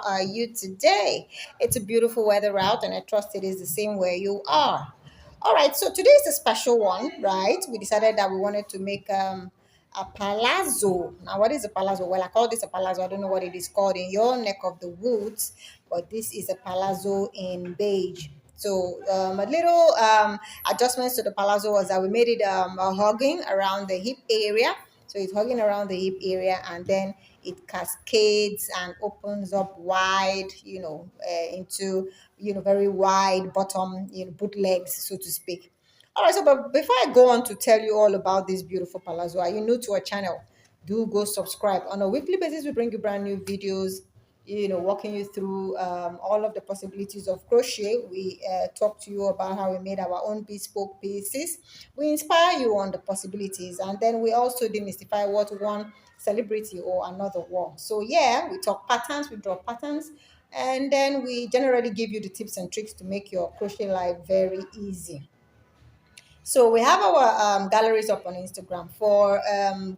are you today? It's a beautiful weather out, and I trust it is the same where you are. All right, so today is a special one, right? We decided that we wanted to make a palazzo. Now, what is a palazzo? Well, I call this a palazzo. I don't know what it is called in your neck of the woods, but this is a palazzo in beige. So a little adjustments to the palazzo was that we made it a hugging around the hip area. So it's hugging around the hip area, and then it cascades and opens up wide, into, very wide bottom, boot legs, so to speak. All right, so but before I go on to tell you all about this beautiful palazzo, are you new to our channel? Do go subscribe. On a weekly basis, we bring you brand new videos, walking you through all of the possibilities of crochet. We talk to you about how we made our own bespoke pieces. We inspire you on the possibilities, and then we also demystify what one celebrity or another wore. So yeah, we talk patterns, we draw patterns, and then we generally give you the tips and tricks to make your crochet life very easy. So we have our galleries up on Instagram. For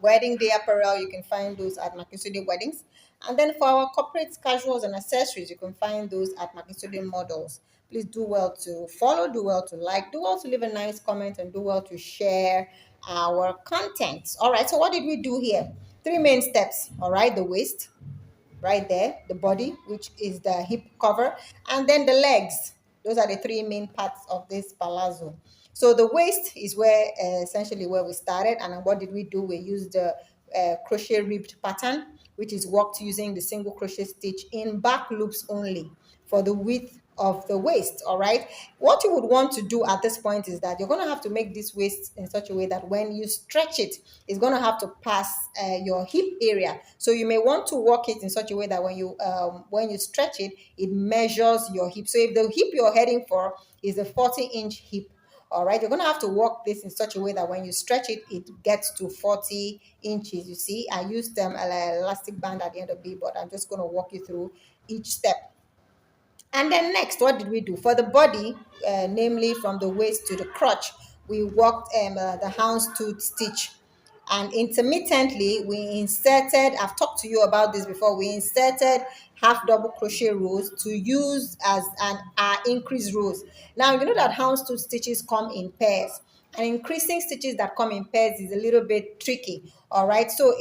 wedding day apparel, you can find those at Makisode Weddings. And then for our corporate casuals and accessories, you can find those at Makisode Models. Please do well to follow, do well to like, do well to leave a nice comment, and do well to share our content. All right, so what did we do here? Three main steps. All right, the waist, right there, the body, which is the hip cover, and then the legs. Those are the three main parts of this palazzo. So the waist is where essentially where we started, and what did we do? We used the crochet ribbed pattern, which is worked using the single crochet stitch in back loops only for the width of the waist. All right, what you would want to do at this point is that you're going to have to make this waist in such a way that when you stretch it, it's going to have to pass your hip area. So you may want to work it in such a way that when you stretch it, it measures your hip. So if the hip you're heading for is a 40-inch hip, all right, you're going to have to work this in such a way that when you stretch it, it gets to 40 inches. You see, I used an elastic band at the end of the, but I'm just going to walk you through each step. And then next, what did we do? For the body, namely from the waist to the crotch, we worked the houndstooth stitch. And intermittently, we inserted, I've talked to you about this before, we inserted half double crochet rows to use as an increase rows. Now, you know that houndstooth stitches come in pairs, and increasing stitches that come in pairs is a little bit tricky. All right, so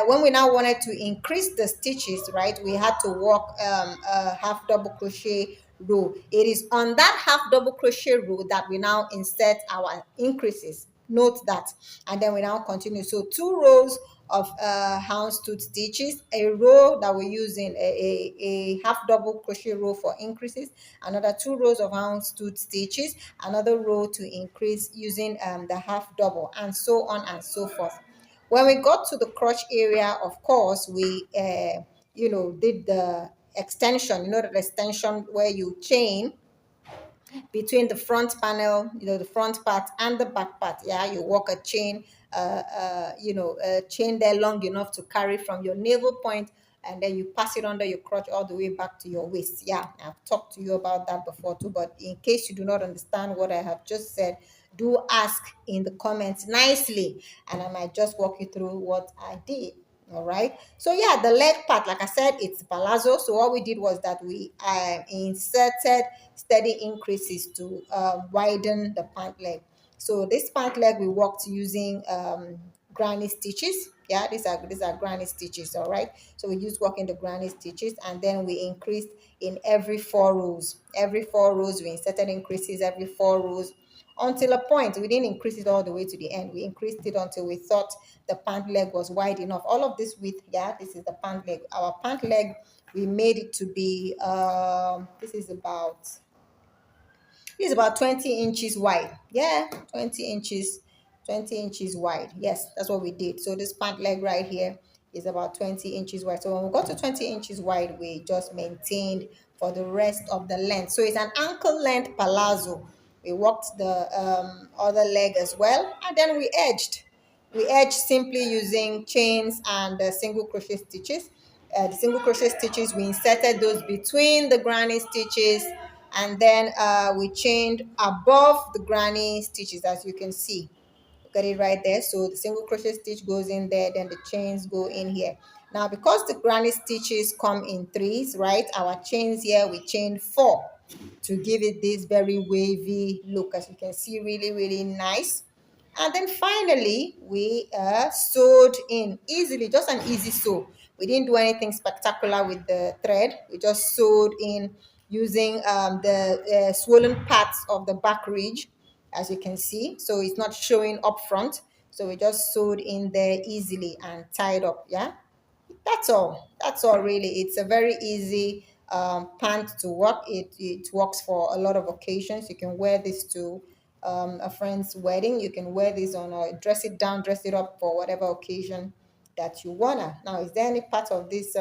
when we now wanted to increase the stitches, right, we had to work a half double crochet row. It is on that half double crochet row that we now insert our increases. Note that. And then we now continue. So 2 rows of houndstooth stitches, a row that we're using a half double crochet row for increases, another 2 rows of houndstooth stitches, another row to increase using the half double, and so on and so forth. When we got to the crotch area, of course, we did the extension. You know, the extension where you chain between the front panel, the front part and the back part. Yeah, you walk a chain, a chain there long enough to carry from your navel point, and then you pass it under your crotch all the way back to your waist. Yeah, I've talked to you about that before too, but in case you do not understand what I have just said, do ask in the comments nicely, and I might just walk you through what I did. All right, so yeah, the leg part, like I said, it's palazzo. So what we did was that we inserted steady increases to widen the pant leg. So this pant leg we worked using granny stitches. Yeah, these are granny stitches. All right, so we used working the granny stitches, and then we increased in every 4 rows. Every 4 rows we inserted increases every 4 rows, until a point. We didn't increase it all the way to the end. We increased it until we thought the pant leg was wide enough. All of this width, yeah, this is the pant leg. Our pant leg, we made it to be this is about 20 inches wide. Yeah, 20 inches wide. Yes, that's what we did. So this pant leg right here is about 20 inches wide. So when we got to 20 inches wide, we just maintained for the rest of the length. So it's an ankle length palazzo. We worked the other leg as well, and then we edged. We edged simply using chains and single crochet stitches. The single crochet stitches, we inserted those between the granny stitches, and then we chained above the granny stitches, as you can see. Look at it right there. So the single crochet stitch goes in there, then the chains go in here. Now, because the granny stitches come in threes, right? Our chains here, we chain 4 to give it this very wavy look, as you can see, really, really nice. And then finally, we sewed in easily, just an easy sew. We didn't do anything spectacular with the thread. We just sewed in using the swollen parts of the back ridge, as you can see. So it's not showing up front. So we just sewed in there easily and tied up, yeah? That's all. That's all really. It's a very easy pant to work. It works for a lot of occasions. You can wear this to a friend's wedding. You can wear this on or dress it down, dress it up for whatever occasion that you wanna. Now, is there any part of this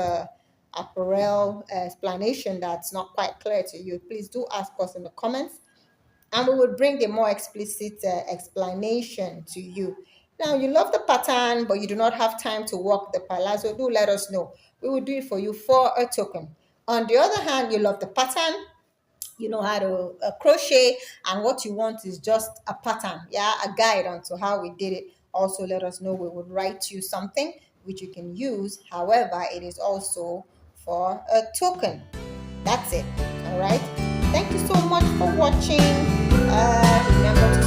apparel explanation that's not quite clear to you? Please do ask us in the comments, and we will bring a more explicit explanation to you. Now, you love the pattern, but you do not have time to work the palazzo. Do let us know. We will do it for you for a token. On the other hand, you love the pattern, you know how to crochet, and what you want is just a pattern, yeah, a guide onto how we did it. Also, let us know. We would write you something which you can use. However, it is also for a token. That's it. All right. Thank you so much for watching. Remember to